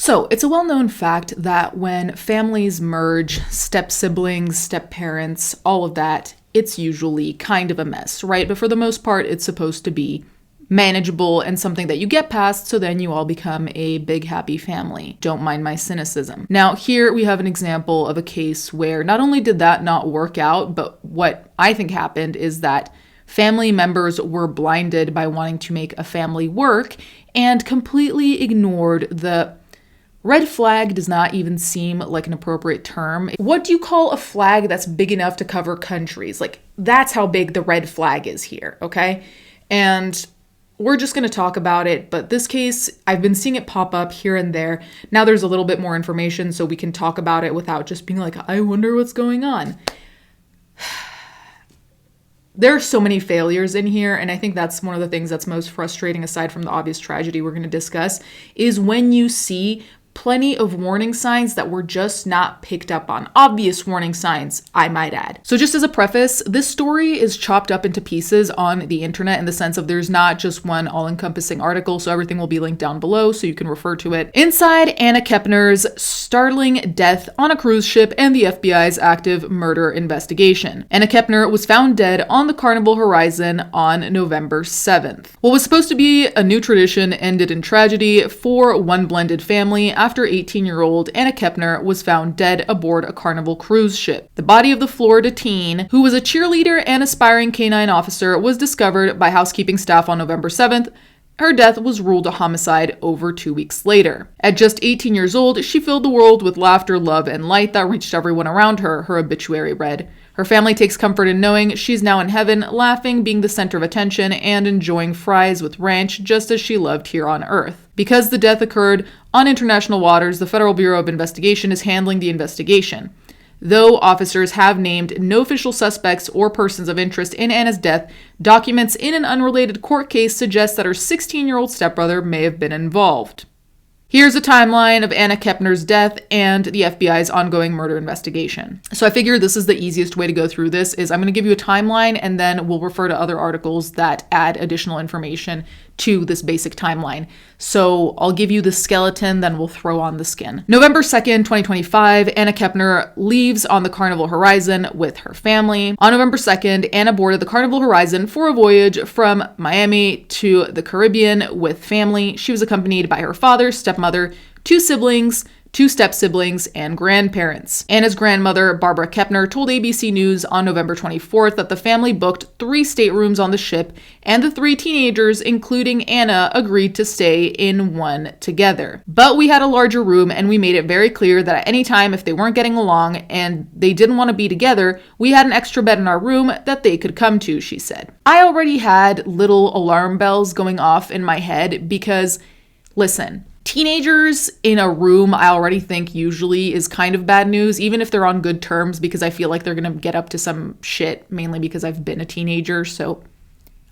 So it's a well-known fact that when families merge, step-siblings, step-parents, all of that, it's usually kind of a mess, right? But for the most part, it's supposed to be manageable and something that you get past, so then you all become a big happy family. Don't mind my cynicism. Now here we have an example of a case where not only did that not work out, but what I think happened is that family members were blinded by wanting to make a family work and completely ignored the red flag. Does not even seem like an appropriate term. What do you call a flag that's big enough to cover countries? Like, that's how big the red flag is here, okay? And we're just going to talk about it, but this case, I've been seeing it pop up here and there. Now there's a little bit more information, so we can talk about it without just being like, I wonder what's going on. There are so many failures in here, and I think that's one of the things that's most frustrating, aside from the obvious tragedy we're going to discuss, is when you see plenty of warning signs that were just not picked up on. Obvious warning signs, I might add. So just as a preface, this story is chopped up into pieces on the internet in the sense of there's not just one all-encompassing article, so everything will be linked down below so you can refer to it. Inside Anna Kepner's startling death on a cruise ship and the FBI's active murder investigation. Anna Kepner was found dead on the Carnival Horizon on November 7th. What was supposed to be a new tradition ended in tragedy for one blended family after 18-year-old Anna Kepner was found dead aboard a Carnival cruise ship. The body of the Florida teen, who was a cheerleader and aspiring canine officer, was discovered by housekeeping staff on November 7th. Her death was ruled a homicide over 2 weeks later. At just 18 years old, she filled the world with laughter, love, and light that reached everyone around her, her obituary read. Her family takes comfort in knowing she's now in heaven, laughing, being the center of attention, and enjoying fries with ranch just as she loved here on Earth. Because the death occurred on international waters, the Federal Bureau of Investigation is handling the investigation. Though officers have named no official suspects or persons of interest in Anna's death, documents in an unrelated court case suggest that her 16-year-old stepbrother may have been involved. Here's a timeline of Anna Kepner's death and the FBI's ongoing murder investigation. So I figured this is the easiest way to go through this, is I'm going to give you a timeline and then we'll refer to other articles that add additional information to this basic timeline. So I'll give you the skeleton, then we'll throw on the skin. November 2nd, 2025, Anna Kepner leaves on the Carnival Horizon with her family. On November 2nd, Anna boarded the Carnival Horizon for a voyage from Miami to the Caribbean with family. She was accompanied by her father, stepmother, 2 siblings, 2 step-siblings, and grandparents. Anna's grandmother, Barbara Kepner, told ABC News on November 24th that the family booked 3 staterooms on the ship, and the 3 teenagers, including Anna, agreed to stay in one together. But we had a larger room, and we made it very clear that at any time, if they weren't getting along and they didn't want to be together, we had an extra bed in our room that they could come to, she said. I already had little alarm bells going off in my head because, listen, teenagers in a room, I already think usually is kind of bad news, even if they're on good terms, because I feel like they're going to get up to some shit, mainly because I've been a teenager, so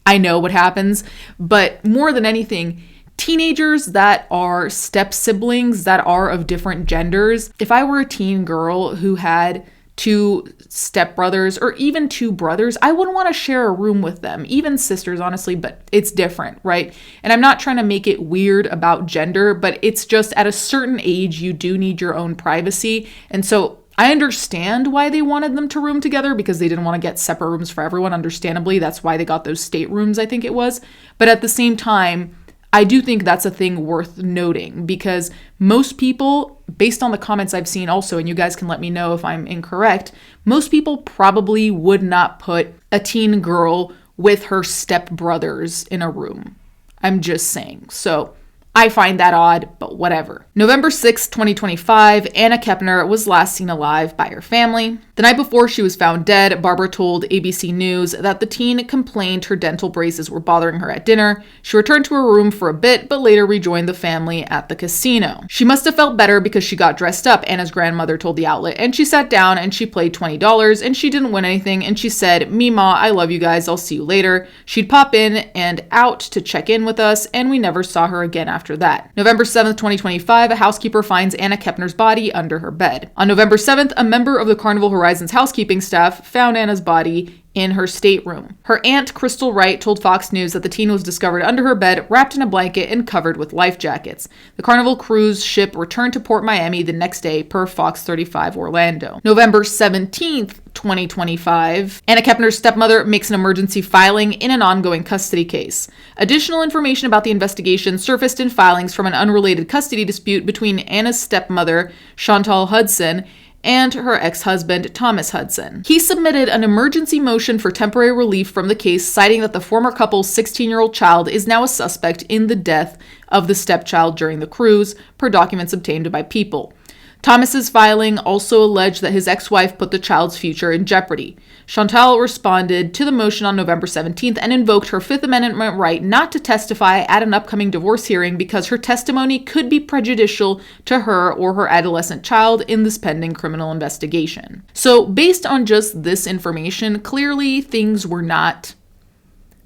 I know what happens. But more than anything, teenagers that are step siblings that are of different genders, if I were a teen girl who had 2 stepbrothers or even 2 brothers, I wouldn't want to share a room with them, even sisters, honestly, but it's different, right? And I'm not trying to make it weird about gender, but it's just at a certain age, you do need your own privacy. And so I understand why they wanted them to room together, because they didn't want to get separate rooms for everyone. Understandably, that's why they got those staterooms, I think it was. But at the same time, I do think that's a thing worth noting, because most people, based on the comments I've seen also, and you guys can let me know if I'm incorrect, most people probably would not put a teen girl with her stepbrothers in a room. I'm just saying. So I find that odd, but whatever. November 6, 2025, Anna Kepner was last seen alive by her family. The night before she was found dead, Barbara told ABC News that the teen complained her dental braces were bothering her at dinner. She returned to her room for a bit, but later rejoined the family at the casino. She must have felt better because she got dressed up, Anna's grandmother told the outlet, and she sat down and she played $20 and she didn't win anything, and she said, "Me ma, I love you guys, I'll see you later." She'd pop in and out to check in with us, and we never saw her again after after that. November 7th, 2025, a housekeeper finds Anna Kepner's body under her bed. On November 7th, a member of the Carnival Horizons housekeeping staff found Anna's body in her stateroom. Her aunt, Crystal Wright, told Fox News that the teen was discovered under her bed, wrapped in a blanket and covered with life jackets. The Carnival cruise ship returned to Port Miami the next day, per Fox 35 Orlando. November 17th, 2025, Anna Kepner's stepmother makes an emergency filing in an ongoing custody case. Additional information about the investigation surfaced in filings from an unrelated custody dispute between Anna's stepmother, Chantal Hudson, and her ex-husband, Thomas Hudson. He submitted an emergency motion for temporary relief from the case, citing that the former couple's 16-year-old child is now a suspect in the death of the stepchild during the cruise, per documents obtained by People. Thomas's filing also alleged that his ex-wife put the child's future in jeopardy. Chantal responded to the motion on November 17th and invoked her Fifth Amendment right not to testify at an upcoming divorce hearing because her testimony could be prejudicial to her or her adolescent child in this pending criminal investigation. So, based on just this information, clearly things were not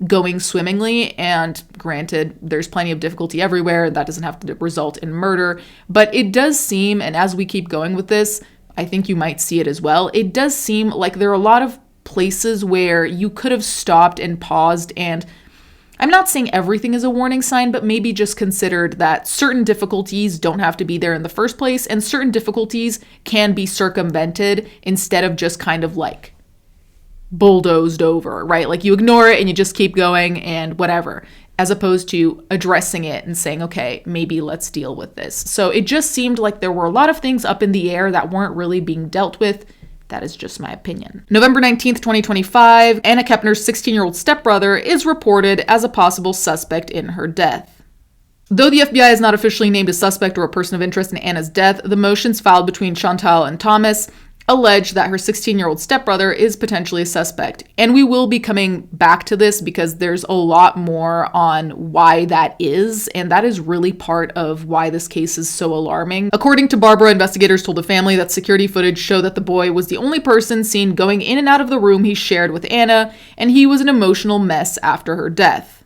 going swimmingly, and granted, there's plenty of difficulty everywhere. That doesn't have to result in murder, but it does seem, and as we keep going with this, I think you might see it as well, it does seem like there are a lot of places where you could have stopped and paused, and I'm not saying everything is a warning sign, but maybe just considered that certain difficulties don't have to be there in the first place, and certain difficulties can be circumvented instead of just kind of like bulldozed over, right? Like you ignore it and you just keep going and whatever, as opposed to addressing it and saying, okay, maybe let's deal with this. So it just seemed like there were a lot of things up in the air that weren't really being dealt with. That is just my opinion. November 19th, 2025, Anna Kepner's 16-year-old stepbrother is reported as a possible suspect in her death. Though the FBI has not officially named a suspect or a person of interest in Anna's death, the motions filed between Chantal and Thomas allege that her 16-year-old stepbrother is potentially a suspect. And we will be coming back to this because there's a lot more on why that is, and that is really part of why this case is so alarming. According to Barbara, investigators told the family that security footage showed that the boy was the only person seen going in and out of the room he shared with Anna, and he was an emotional mess after her death.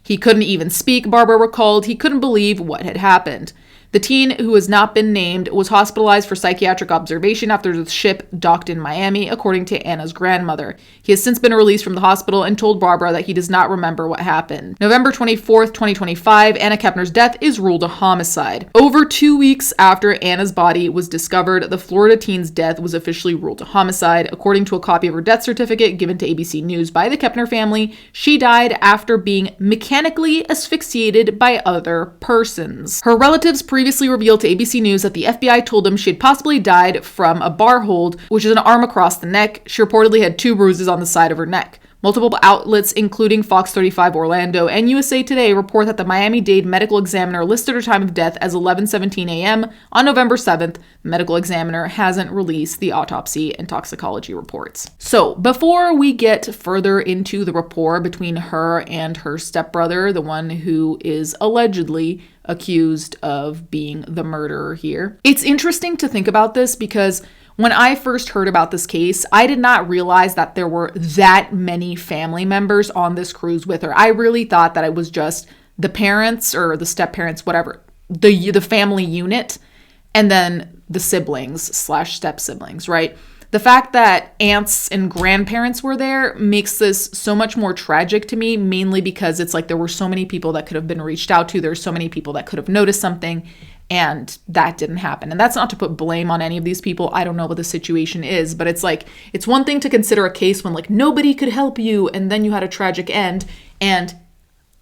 He couldn't even speak, Barbara recalled. He couldn't believe what had happened. The teen, who has not been named, was hospitalized for psychiatric observation after the ship docked in Miami, according to Anna's grandmother. He has since been released from the hospital and told Barbara that he does not remember what happened. November 24th, 2025, Anna Kepner's death is ruled a homicide. Over 2 weeks after Anna's body was discovered, the Florida teen's death was officially ruled a homicide. According to a copy of her death certificate given to ABC News by the Kepner family, she died after being mechanically asphyxiated by other persons. Her relatives previously revealed to ABC News that the FBI told them she had possibly died from a bar hold, which is an arm across the neck. She reportedly had 2 bruises on the side of her neck. Multiple outlets, including Fox 35 Orlando and USA Today, report that the Miami-Dade medical examiner listed her time of death as 11:17 a.m. on November 7th. The medical examiner hasn't released the autopsy and toxicology reports. So, before we get further into the rapport between her and her stepbrother, the one who is allegedly accused of being the murderer here, it's interesting to think about this because when I first heard about this case, I did not realize that there were that many family members on this cruise with her. I really thought that it was just the parents or the step-parents, whatever, the family unit, and then the siblings/step-siblings, right? The fact that aunts and grandparents were there makes this so much more tragic to me, mainly because it's like there were so many people that could have been reached out to. There's so many people that could have noticed something, and that didn't happen. And that's not to put blame on any of these people. I don't know what the situation is, but it's like, it's one thing to consider a case when like nobody could help you and then you had a tragic end, and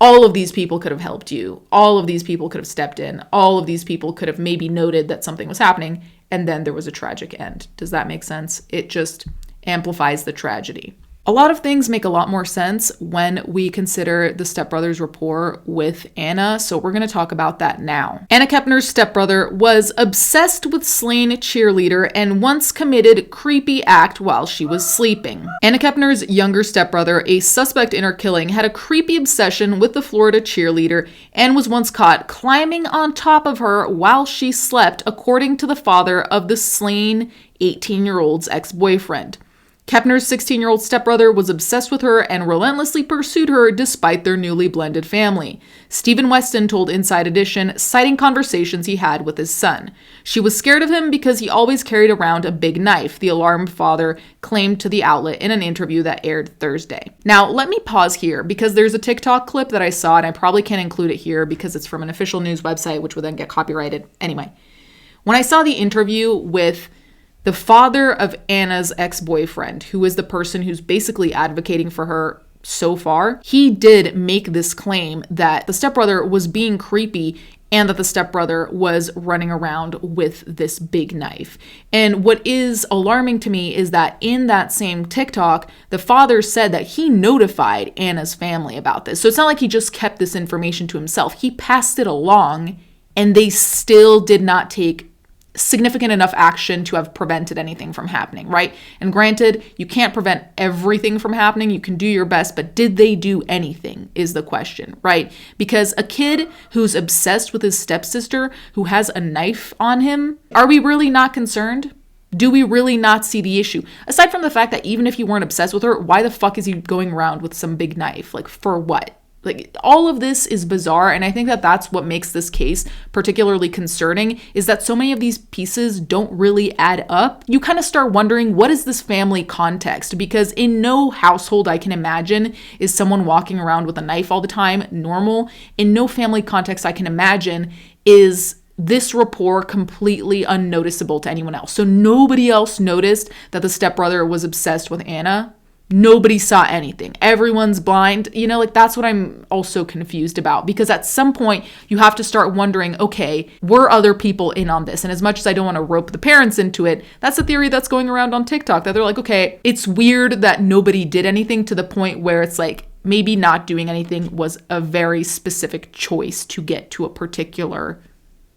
all of these people could have helped you. All of these people could have stepped in. All of these people could have maybe noted that something was happening, and then there was a tragic end. Does that make sense? It just amplifies the tragedy. A lot of things make a lot more sense when we consider the stepbrother's rapport with Anna, so we're going to talk about that now. Anna Kepner's stepbrother was obsessed with slain cheerleader and once committed creepy act while she was sleeping. Anna Kepner's younger stepbrother, a suspect in her killing, had a creepy obsession with the Florida cheerleader and was once caught climbing on top of her while she slept, according to the father of the slain 18-year-old's ex-boyfriend. Kepner's 16-year-old stepbrother was obsessed with her and relentlessly pursued her despite their newly blended family. Stephen Weston told Inside Edition, citing conversations he had with his son. She was scared of him because he always carried around a big knife, the alarmed father claimed to the outlet in an interview that aired Thursday. Now, let me pause here because there's a TikTok clip that I saw, and I probably can't include it here because it's from an official news website, which would then get copyrighted. Anyway, when I saw the interview with the father of Anna's ex-boyfriend, who is the person who's basically advocating for her so far, he did make this claim that the stepbrother was being creepy and that the stepbrother was running around with this big knife. And what is alarming to me is that in that same TikTok, the father said that he notified Anna's family about this. So it's not like he just kept this information to himself. He passed it along and they still did not take significant enough action to have prevented anything from happening, right? And granted, you can't prevent everything from happening. You can do your best, but did they do anything is the question, right? Because a kid who's obsessed with his stepsister who has a knife on him, are we really not concerned? Do we really not see the issue? Aside from the fact that even if you weren't obsessed with her, why the fuck is he going around with some big knife? Like, for what? Like, all of this is bizarre, and I think that that's what makes this case particularly concerning, is that so many of these pieces don't really add up. You kind of start wondering, what is this family context? Because in no household I can imagine is someone walking around with a knife all the time normal. In no family context I can imagine is this rapport completely unnoticeable to anyone else. So nobody else noticed that the stepbrother was obsessed with Anna. Nobody saw anything. Everyone's blind. You know, like, that's what I'm also confused about, because at some point you have to start wondering, okay, were other people in on this? And as much as I don't want to rope the parents into it, that's a theory that's going around on TikTok, that they're like, okay, it's weird that nobody did anything, to the point where it's like, maybe not doing anything was a very specific choice to get to a particular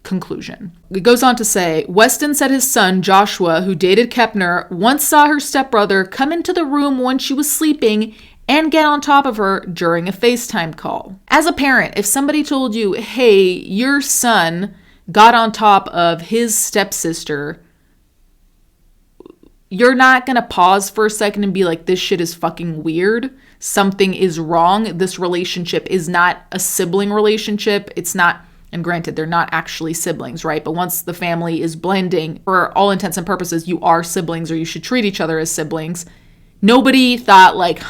conclusion. It goes on to say, Weston said his son, Joshua, who dated Kepner, once saw her stepbrother come into the room when she was sleeping and get on top of her during a FaceTime call. As a parent, if somebody told you, hey, your son got on top of his stepsister, you're not gonna pause for a second and be like, this shit is fucking weird. Something is wrong. This relationship is not a sibling relationship. It's not. And granted, they're not actually siblings, right? But once the family is blending, for all intents and purposes, you are siblings, or you should treat each other as siblings. Nobody thought like,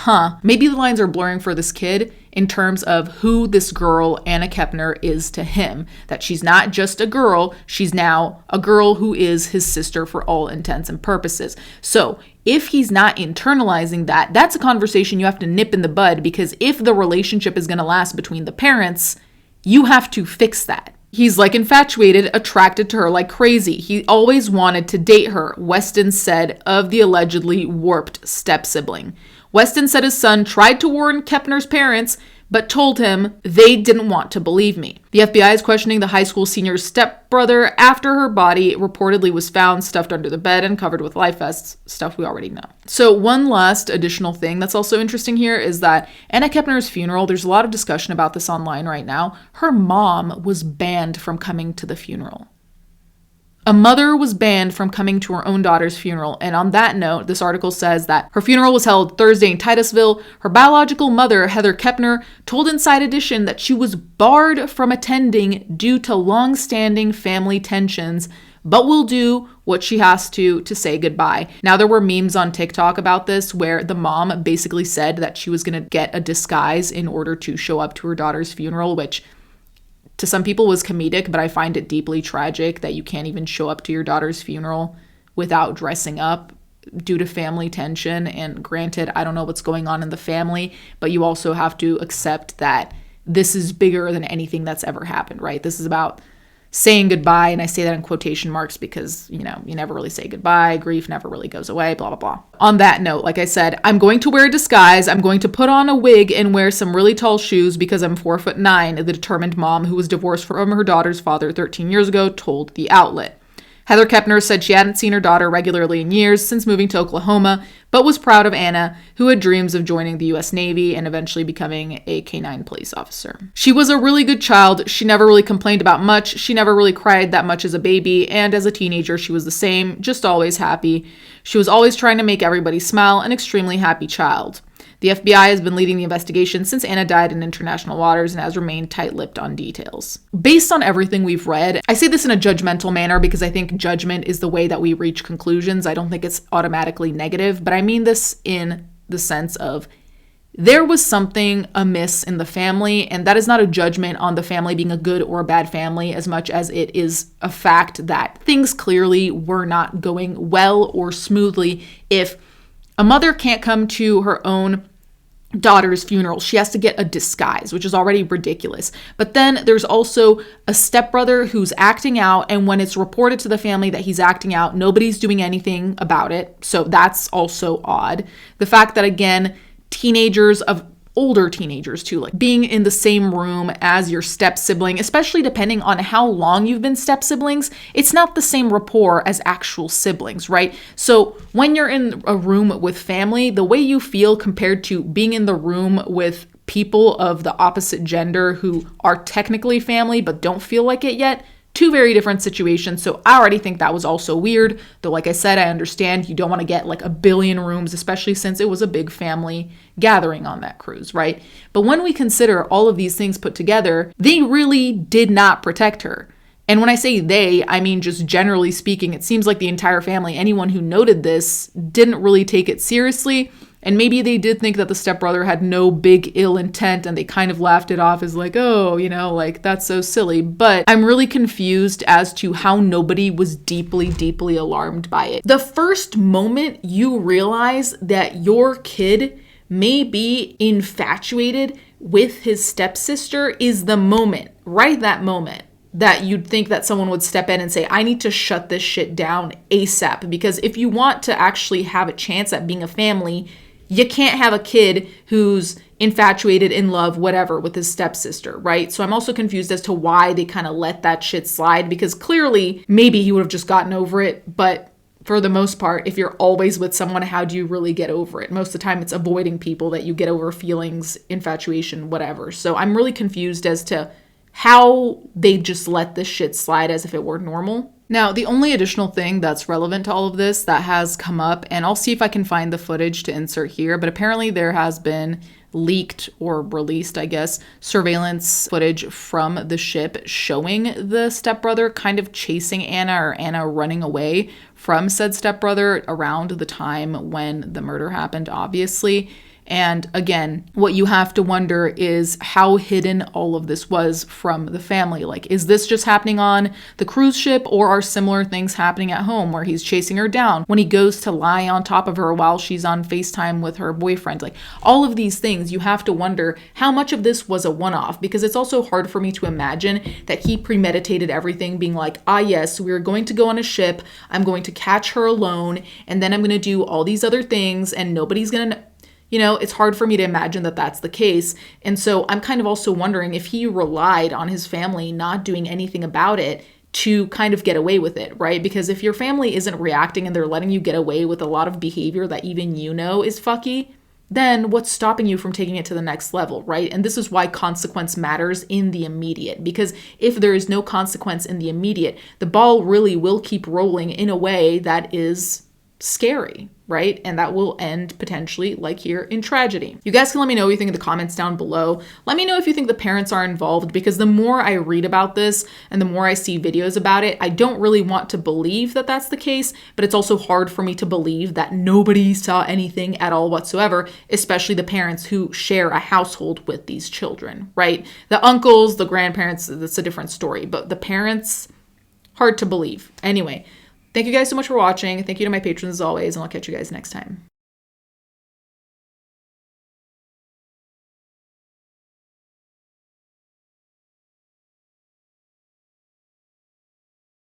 maybe the lines are blurring for this kid in terms of who this girl, Anna Kepner, is to him. That she's not just a girl, she's now a girl who is his sister for all intents and purposes. So if he's not internalizing that, that's a conversation you have to nip in the bud, because if the relationship is going to last between the parents, you have to fix that. He's like infatuated, attracted to her like crazy. He always wanted to date her, Weston said of the allegedly warped step-sibling. Weston said his son tried to warn Kepner's parents, but told him they didn't want to believe me. The FBI is questioning the high school senior's stepbrother after her body reportedly was found stuffed under the bed and covered with life vests, stuff we already know. So one last additional thing that's also interesting here is that Anna Kepner's funeral, there's a lot of discussion about this online right now. Her mom was banned from coming to the funeral. A mother was banned from coming to her own daughter's funeral, and on that note, this article says that her funeral was held Thursday in Titusville. Her biological mother, Heather Kepner, told Inside Edition that she was barred from attending due to long-standing family tensions, but will do what she has to say goodbye. Now, there were memes on TikTok about this where the mom basically said that she was going to get a disguise in order to show up to her daughter's funeral, which to some people was comedic, but I find it deeply tragic that you can't even show up to your daughter's funeral without dressing up due to family tension. And granted, I don't know what's going on in the family, but you also have to accept that this is bigger than anything that's ever happened, right? This is about saying goodbye, and I say that in quotation marks because, you know, you never really say goodbye, grief never really goes away, blah, blah, blah. On that note, like I said, I'm going to wear a disguise, I'm going to put on a wig and wear some really tall shoes because I'm 4'9", the determined mom who was divorced from her daughter's father 13 years ago told the outlet. Heather Kepner said she hadn't seen her daughter regularly in years since moving to Oklahoma, but was proud of Anna, who had dreams of joining the U.S. Navy and eventually becoming a K-9 police officer. She was a really good child. She never really complained about much. She never really cried that much as a baby, and as a teenager, she was the same, just always happy. She was always trying to make everybody smile, an extremely happy child. The FBI has been leading the investigation since Anna died in international waters and has remained tight-lipped on details. Based on everything we've read, I say this in a judgmental manner because I think judgment is the way that we reach conclusions. I don't think it's automatically negative, but I mean this in the sense of there was something amiss in the family, and that is not a judgment on the family being a good or a bad family as much as it is a fact that things clearly were not going well or smoothly. If a mother can't come to her own daughter's funeral, she has to get a disguise, which is already ridiculous. But then there's also a stepbrother who's acting out, and when it's reported to the family that he's acting out, nobody's doing anything about it. So that's also odd. The fact that, again, older teenagers too, like being in the same room as your step sibling, especially depending on how long you've been step siblings, it's not the same rapport as actual siblings, right? So when you're in a room with family, the way you feel compared to being in the room with people of the opposite gender who are technically family but don't feel like it yet, two very different situations. So I already think that was also weird. Though, like I said, I understand you don't want to get like a billion rooms, especially since it was a big family gathering on that cruise, right? But when we consider all of these things put together, they really did not protect her. And when I say they, I mean just generally speaking, it seems like the entire family, anyone who noted this, didn't really take it seriously. And maybe they did think that the stepbrother had no big ill intent and they kind of laughed it off as like, oh, like that's so silly. But I'm really confused as to how nobody was deeply, deeply alarmed by it. The first moment you realize that your kid may be infatuated with his stepsister is the moment, right? That moment that you'd think that someone would step in and say, I need to shut this shit down ASAP. Because if you want to actually have a chance at being a family, you can't have a kid who's infatuated, in love, whatever, with his stepsister, right? So I'm also confused as to why they kind of let that shit slide, because clearly maybe he would have just gotten over it. But for the most part, if you're always with someone, how do you really get over it? Most of the time it's avoiding people that you get over feelings, infatuation, whatever. So I'm really confused as to how they just let this shit slide as if it were normal. Now, the only additional thing that's relevant to all of this that has come up, and I'll see if I can find the footage to insert here, but apparently there has been leaked or released, I guess, surveillance footage from the ship showing the stepbrother kind of chasing Anna, or Anna running away from said stepbrother around the time when the murder happened, obviously. And again, what you have to wonder is how hidden all of this was from the family. Like, is this just happening on the cruise ship, or are similar things happening at home where he's chasing her down when he goes to lie on top of her while she's on FaceTime with her boyfriend? Like, all of these things, you have to wonder how much of this was a one-off, because it's also hard for me to imagine that he premeditated everything, being like, yes, we're going to go on a ship, I'm going to catch her alone, and then I'm going to do all these other things, and nobody's going to it's hard for me to imagine that that's the case. And so I'm kind of also wondering if he relied on his family not doing anything about it to kind of get away with it, right? Because if your family isn't reacting and they're letting you get away with a lot of behavior that even is fucky, then what's stopping you from taking it to the next level, right? And this is why consequence matters in the immediate, because if there is no consequence in the immediate, the ball really will keep rolling in a way that is scary, right? And that will end potentially, like here, in tragedy. You guys can let me know what you think in the comments down below. Let me know if you think the parents are involved, because the more I read about this and the more I see videos about it, I don't really want to believe that that's the case, but it's also hard for me to believe that nobody saw anything at all whatsoever, especially the parents who share a household with these children, right? The uncles, the grandparents, that's a different story, but the parents, hard to believe. Anyway, thank you guys so much for watching. Thank you to my patrons as always, and I'll catch you guys next time.